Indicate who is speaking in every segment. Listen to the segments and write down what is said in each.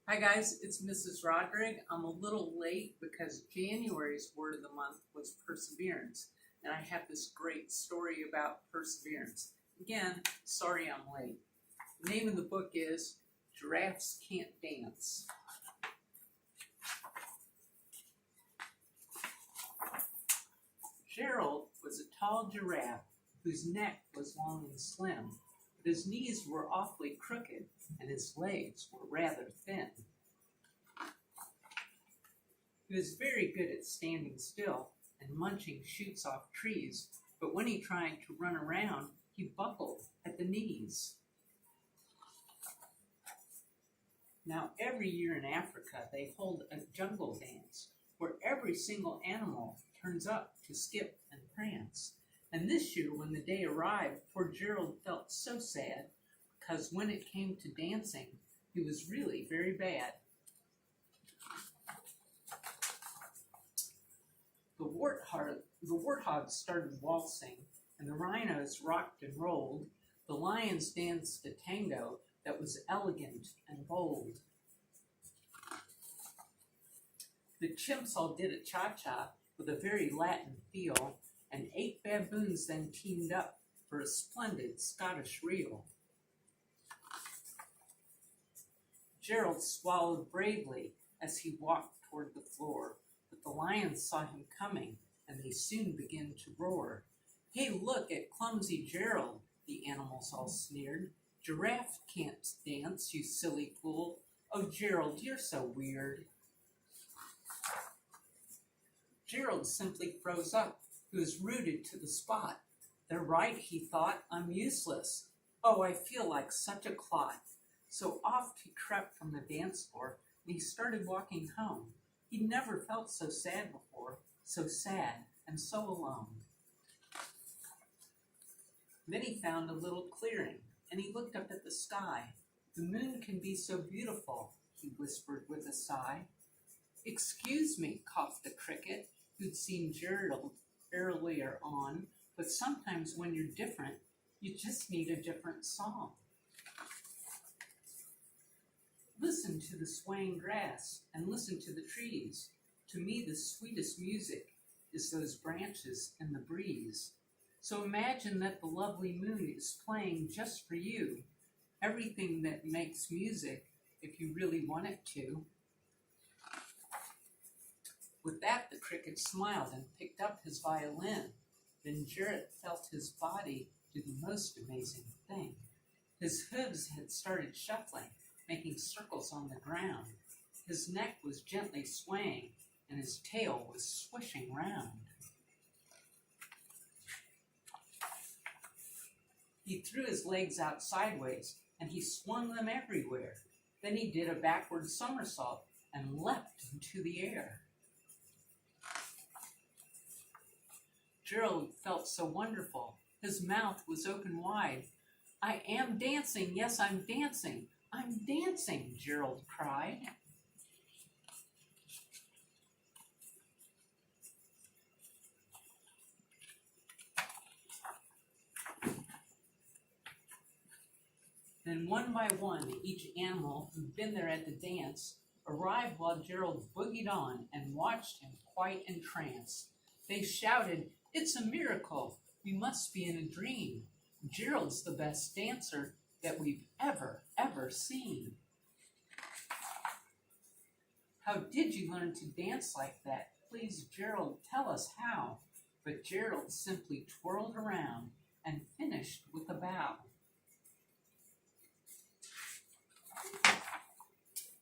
Speaker 1: Hi guys, it's Mrs. Rodrigue. I'm a little late because January's word of the month was perseverance, and I have this great story about perseverance. Again, sorry I'm late. The name of the book is Giraffes Can't Dance. Gerald was a tall giraffe whose neck was long and slim, but his knees were awfully crooked and his legs were rather thin. He was very good at standing still and munching shoots off trees, but when he tried to run around, he buckled at the knees. Now, every year in Africa, they hold a jungle dance where every single animal turns up to skip and prance. And this year, when the day arrived, poor Gerald felt so sad because when it came to dancing, he was really very bad. The warthogs started waltzing, and the rhinos rocked and rolled. The lions danced a tango that was elegant and bold. The chimps all did a cha-cha with a very Latin feel, and 8 baboons then teamed up for a splendid Scottish reel. Gerald swallowed bravely as he walked toward the floor, but the lions saw him coming, and they soon began to roar. "Hey, look at clumsy Gerald," the animals all sneered. "Giraffe can't dance, you silly fool. Oh, Gerald, you're so weird." Gerald simply froze up. He was rooted to the spot. "They're right," he thought. "I'm useless. Oh, I feel like such a clot." So off he crept from the dance floor, and he started walking home. He'd never felt so sad before, so sad and so alone. Then he found a little clearing, and he looked up at the sky. "The moon can be so beautiful," he whispered with a sigh. "Excuse me," coughed a cricket, who'd seen Gerald earlier on, "but sometimes when you're different, you just need a different song." Listen to the swaying grass and listen to the trees. To me, the sweetest music is those branches in the breeze. So imagine that the lovely moon is playing just for you, everything that makes music if you really want it to. With that, the cricket smiled and picked up his violin. Then Gerald felt his body do the most amazing thing. His hooves had started shuffling, making circles on the ground. His neck was gently swaying, and his tail was swishing round. He threw his legs out sideways, and he swung them everywhere. Then he did a backward somersault and leapt into the air. Gerald felt so wonderful. His mouth was open wide. "I am dancing, yes, I'm dancing. I'm dancing," Gerald cried. Then one by one, each animal who'd been there at the dance arrived while Gerald boogied on and watched him quite entranced. They shouted, "It's a miracle. We must be in a dream. Gerald's the best dancer that we've ever seen." "How did you learn to dance like that? Please, Gerald, tell us how." But Gerald simply twirled around and finished with a bow.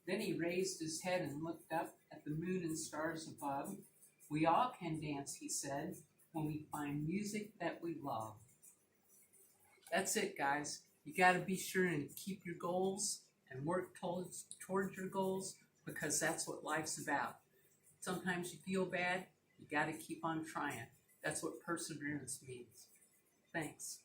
Speaker 1: Then he raised his head and looked up at the moon and stars above. "We all can dance," he said, "when we find music that we love." That's it, guys. You got to be sure and keep your goals and work towards your goals, because that's what life's about. Sometimes you feel bad, you got to keep on trying. That's what perseverance means. Thanks.